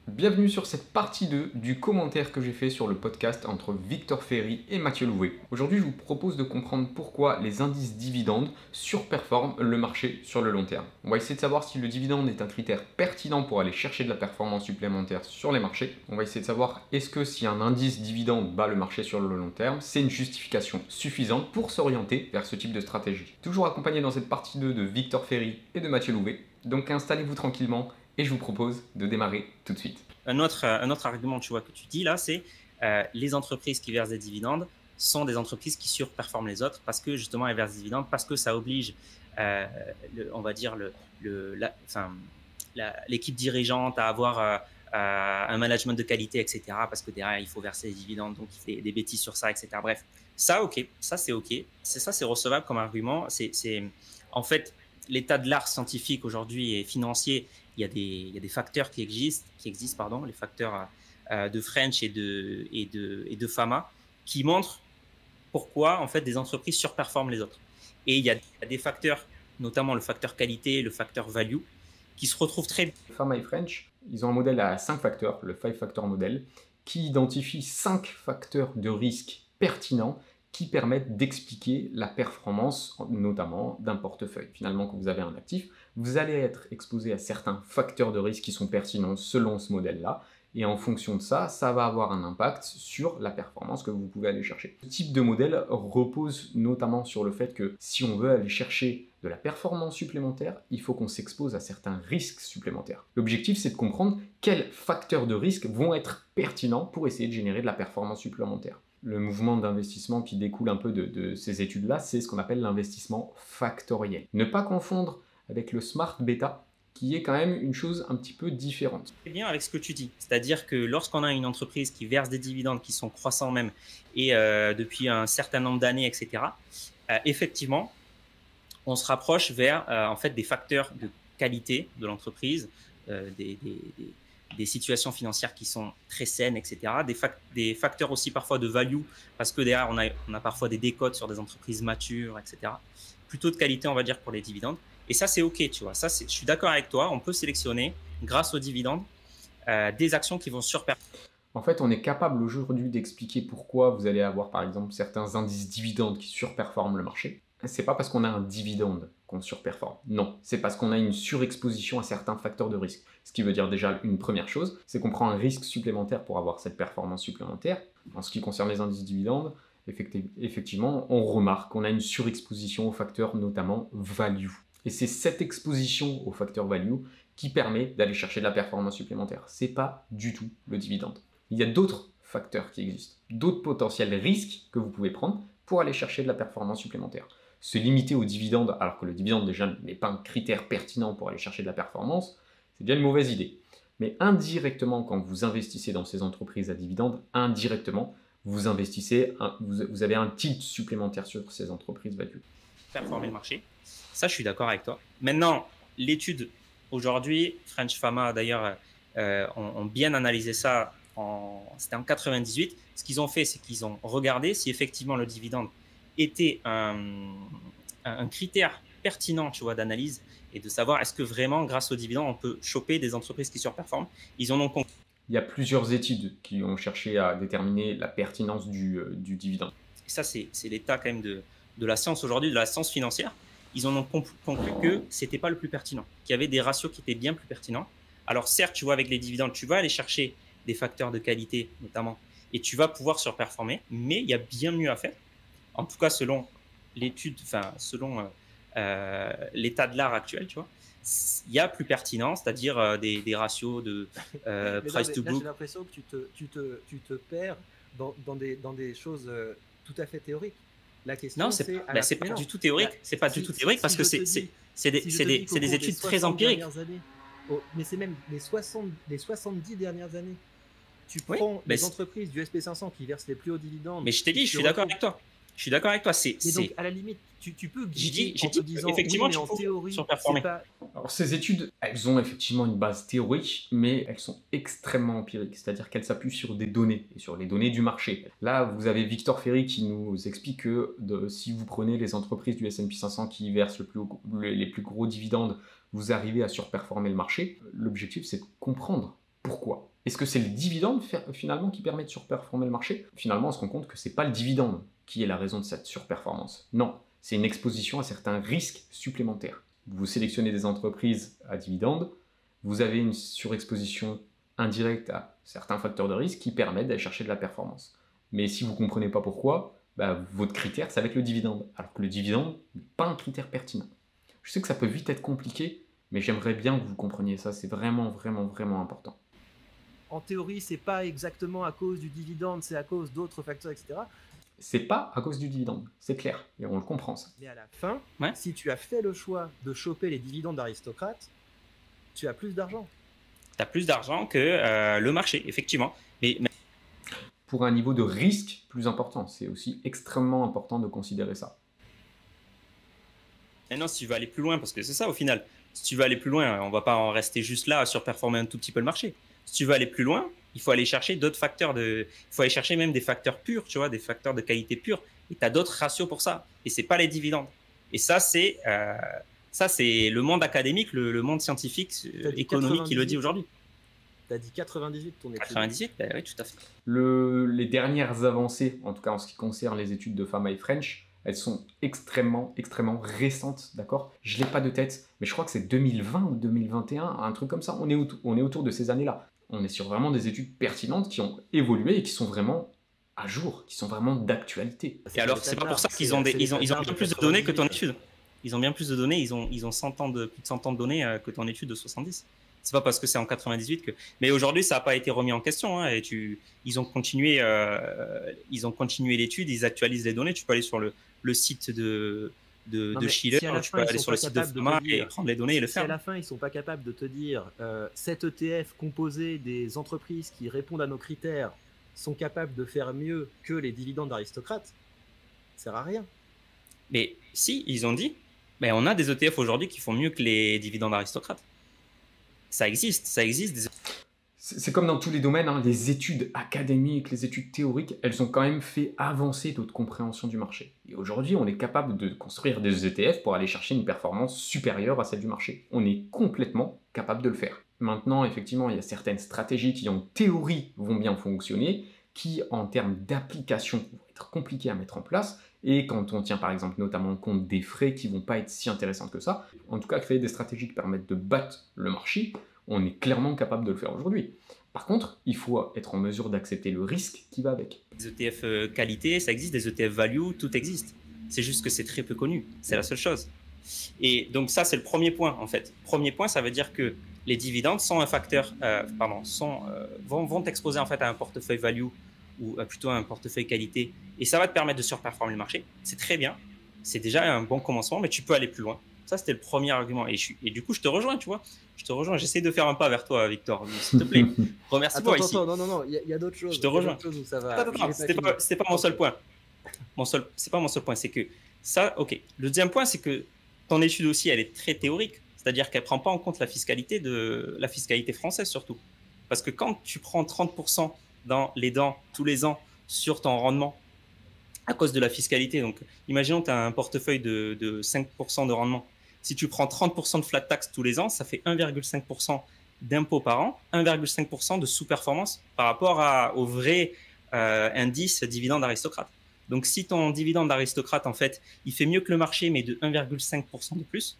Bienvenue sur cette partie 2 du commentaire que j'ai fait sur le podcast entre Victor Ferry et Mathieu Louvet. Aujourd'hui, je vous propose de comprendre pourquoi les indices dividendes surperforment le marché sur le long terme. On va essayer de savoir si le dividende est un critère pertinent pour aller chercher de la performance supplémentaire sur les marchés. On va essayer de savoir est-ce que si un indice dividende bat le marché sur le long terme, c'est une justification suffisante pour s'orienter vers ce type de stratégie. Toujours accompagné dans cette partie 2 de Victor Ferry et de Mathieu Louvet. Donc installez-vous tranquillement et je vous propose de démarrer tout de suite. Un autre argument que tu dis là, c'est les entreprises qui versent des dividendes sont des entreprises qui surperforment les autres parce que justement elles versent des dividendes, parce que ça oblige, on va dire, l'équipe dirigeante à avoir un management de qualité, etc. Parce que derrière, il faut verser des dividendes, donc il fait des bêtises sur ça, etc. Bref, ça, ok, ça c'est ok. C'est recevable comme argument. En fait, l'état de l'art scientifique aujourd'hui et financier, il y a des facteurs qui existent, les facteurs de French et de Fama, qui montrent pourquoi en fait des entreprises surperforment les autres. Et il y a des facteurs, notamment le facteur qualité, le facteur value, qui se retrouvent très bien. Fama et French, ils ont un modèle à 5 facteurs, le 5 factor model, qui identifie 5 facteurs de risque pertinents qui permettent d'expliquer la performance, notamment d'un portefeuille. Finalement, quand vous avez un actif, vous allez être exposé à certains facteurs de risque qui sont pertinents selon ce modèle-là, et en fonction de ça, ça va avoir un impact sur la performance que vous pouvez aller chercher. Ce type de modèle repose notamment sur le fait que si on veut aller chercher de la performance supplémentaire, il faut qu'on s'expose à certains risques supplémentaires. L'objectif, c'est de comprendre quels facteurs de risque vont être pertinents pour essayer de générer de la performance supplémentaire. Le mouvement d'investissement qui découle un peu de ces études-là, c'est ce qu'on appelle l'investissement factoriel. Ne pas confondre avec le smart beta, qui est quand même une chose un petit peu différente. C'est bien avec ce que tu dis, c'est-à-dire que lorsqu'on a une entreprise qui verse des dividendes qui sont croissants même, et depuis un certain nombre d'années, etc., effectivement, on se rapproche vers en fait des facteurs de qualité de l'entreprise, des situations financières qui sont très saines, etc. Des facteurs aussi parfois de value, parce que derrière, on a parfois des décotes sur des entreprises matures, etc. Plutôt de qualité, on va dire, pour les dividendes. Et ça, c'est OK, tu vois. Ça, je suis d'accord avec toi. On peut sélectionner, grâce aux dividendes, des actions qui vont surperformer. En fait, on est capable aujourd'hui d'expliquer pourquoi vous allez avoir, par exemple, certains indices dividendes qui surperforment le marché. C'est pas parce qu'on a un dividende qu'on surperforme. Non, c'est parce qu'on a une surexposition à certains facteurs de risque. Ce qui veut dire déjà une première chose, c'est qu'on prend un risque supplémentaire pour avoir cette performance supplémentaire. En ce qui concerne les indices dividendes, effectivement, on remarque qu'on a une surexposition aux facteurs notamment value. Et c'est cette exposition aux facteurs value qui permet d'aller chercher de la performance supplémentaire. C'est pas du tout le dividende. Il y a d'autres facteurs qui existent, d'autres potentiels risques que vous pouvez prendre pour aller chercher de la performance supplémentaire. Se limiter au dividende, alors que le dividende déjà n'est pas un critère pertinent pour aller chercher de la performance, c'est déjà une mauvaise idée. Mais indirectement, quand vous investissez dans ces entreprises à dividende, indirectement, vous investissez, vous avez un tilt supplémentaire sur ces entreprises value. Performer le marché. Ça, je suis d'accord avec toi. Maintenant, l'étude aujourd'hui, French Pharma d'ailleurs ont bien analysé ça. C'était en 98. Ce qu'ils ont fait, c'est qu'ils ont regardé si effectivement le dividende était un critère pertinent, tu vois, d'analyse et de savoir est-ce que vraiment, grâce au dividende, on peut choper des entreprises qui surperforment. Ils en ont conclu. Il y a plusieurs études qui ont cherché à déterminer la pertinence du dividende. Et ça, c'est l'état quand même de la science aujourd'hui, de la science financière. Ils en ont conclu que ce n'était pas le plus pertinent, qu'il y avait des ratios qui étaient bien plus pertinents. Alors certes, tu vois, avec les dividendes, tu vas aller chercher des facteurs de qualité notamment, et tu vas pouvoir surperformer, mais il y a bien mieux à faire. En tout cas, selon l'étude, enfin, selon l'état de l'art actuel, tu vois, il y a plus pertinent, c'est-à-dire des ratios de price to book. J'ai l'impression que tu te perds dans des choses tout à fait théoriques. La question, non, c'est pas du tout théorique. C'est pas du tout théorique parce que c'est des études très empiriques. Mais c'est même les 70 dernières années. Tu prends les entreprises du SP500 qui versent les plus hauts dividendes. Mais je t'ai dit, je suis d'accord avec toi. Je suis d'accord avec toi. Donc, à la limite, tu peux guider en te disant, effectivement, oui, mais en théorie, surperformer. Alors, ces études, elles ont effectivement une base théorique, mais elles sont extrêmement empiriques, c'est-à-dire qu'elles s'appuient sur des données, et sur les données du marché. Là, vous avez Victor Ferry qui nous explique que si vous prenez les entreprises du S&P 500 qui versent les plus gros dividendes, vous arrivez à surperformer le marché. L'objectif, c'est de comprendre pourquoi. Est-ce que c'est le dividende finalement qui permet de surperformer le marché? Finalement, on se rend compte que ce n'est pas le dividende qui est la raison de cette surperformance. Non, c'est une exposition à certains risques supplémentaires. Vous sélectionnez des entreprises à dividende, vous avez une surexposition indirecte à certains facteurs de risque qui permettent d'aller chercher de la performance. Mais si vous ne comprenez pas pourquoi, votre critère, ça va être le dividende. Alors que le dividende n'est pas un critère pertinent. Je sais que ça peut vite être compliqué, mais j'aimerais bien que vous compreniez ça. C'est vraiment, vraiment, vraiment important. En théorie, c'est pas exactement à cause du dividende, c'est à cause d'autres facteurs, etc. C'est pas à cause du dividende, c'est clair, et on le comprend ça. Mais à la fin, si tu as fait le choix de choper les dividendes d'aristocrates, tu as plus d'argent. Tu as plus d'argent que le marché, effectivement. Mais pour un niveau de risque plus important, c'est aussi extrêmement important de considérer ça. Maintenant, si tu veux aller plus loin, parce que c'est ça au final, si tu veux aller plus loin, on ne va pas en rester juste là à surperformer un tout petit peu le marché. Si tu veux aller plus loin, il faut aller chercher d'autres facteurs. Il faut aller chercher même des facteurs purs, tu vois, des facteurs de qualité pure. Et tu as d'autres ratios pour ça. Et ce n'est pas les dividendes. Et ça, c'est le monde académique, le monde scientifique, économique qui le dit aujourd'hui. Tu as dit 98 ton étude. 98, oui, tout à fait. Les dernières avancées, en tout cas en ce qui concerne les études de Fama et French, elles sont extrêmement, extrêmement récentes, d'accord? Je ne l'ai pas de tête, mais je crois que c'est 2020 ou 2021, un truc comme ça. On est autour de ces années-là. On est sur vraiment des études pertinentes qui ont évolué et qui sont vraiment à jour, qui sont vraiment d'actualité. Et alors, c'est pas pour ça qu'ils ont bien plus de données que ton étude. Ils ont bien plus de données, ils ont plus de 100 ans de données que ton étude de 70. C'est pas parce que c'est en 98 que. Mais aujourd'hui, ça n'a pas été remis en question. Hein, et ils ont continué l'étude, ils actualisent les données. Tu peux aller sur le site de Schiller, tu peux aller sur le site de Fama et prendre les données et le faire. Si à la fin, ils ne sont pas capables de te dire cet ETF composé des entreprises qui répondent à nos critères sont capables de faire mieux que les dividendes d'aristocrates, ça ne sert à rien. Mais si, ils ont dit, mais on a des ETF aujourd'hui qui font mieux que les dividendes d'aristocrates. Ça existe. C'est comme dans tous les domaines, hein, les études académiques, les études théoriques, elles ont quand même fait avancer notre compréhension du marché. Et aujourd'hui, on est capable de construire des ETF pour aller chercher une performance supérieure à celle du marché. On est complètement capable de le faire. Maintenant, effectivement, il y a certaines stratégies qui, en théorie, vont bien fonctionner, qui, en termes d'application, vont être compliquées à mettre en place. Et quand on tient, par exemple, notamment compte des frais qui ne vont pas être si intéressantes que ça, en tout cas, créer des stratégies qui permettent de battre le marché, on est clairement capable de le faire aujourd'hui. Par contre, il faut être en mesure d'accepter le risque qui va avec. Des ETF qualité, ça existe, des ETF value, tout existe. C'est juste que c'est très peu connu, c'est la seule chose. Et donc ça, c'est le premier point en fait. Premier point, ça veut dire que les dividendes sont un facteur, vont t'exposer en fait à un portefeuille value ou plutôt à un portefeuille qualité, et ça va te permettre de surperformer le marché. C'est très bien, c'est déjà un bon commencement, mais tu peux aller plus loin. Ça, c'était le premier argument. Et du coup, je te rejoins, tu vois. J'essaie de faire un pas vers toi, Victor. S'il te plaît, remercie-moi ici. Non, il y a d'autres choses. Je te rejoins. Attends, c'était pas mon seul point. C'est pas mon seul point. C'est que ça, ok. Le deuxième point, c'est que ton étude aussi, elle est très théorique. C'est-à-dire qu'elle ne prend pas en compte la fiscalité française, surtout. Parce que quand tu prends 30% dans les dents tous les ans sur ton rendement, à cause de la fiscalité, donc imaginons que tu as un portefeuille de 5% de rendement. Si tu prends 30% de flat tax tous les ans, ça fait 1,5% d'impôts par an, 1,5% de sous-performance par rapport au vrai indice dividende d'aristocrate. Donc si ton dividende d'aristocrate, en fait, il fait mieux que le marché, mais de 1,5% de plus,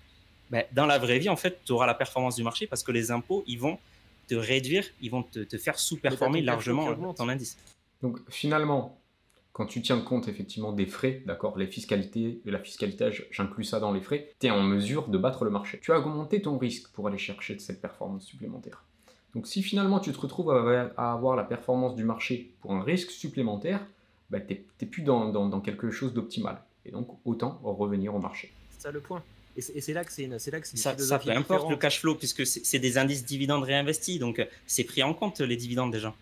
ben, dans la vraie vie, en fait, tu auras la performance du marché parce que les impôts, ils vont te réduire, ils vont te faire sous-performer largement ton indice. Donc finalement, quand tu tiens compte effectivement des frais, d'accord, les fiscalités et la fiscalité, j'inclus ça dans les frais, tu es en mesure de battre le marché. Tu as augmenté ton risque pour aller chercher de cette performance supplémentaire. Donc si finalement tu te retrouves à avoir la performance du marché pour un risque supplémentaire, bah, tu n'es plus dans quelque chose d'optimal. Et donc autant revenir au marché. C'est ça le point. Et c'est là que c'est une ça peu importe le cash flow, puisque c'est des indices dividendes réinvestis, donc c'est pris en compte les dividendes déjà.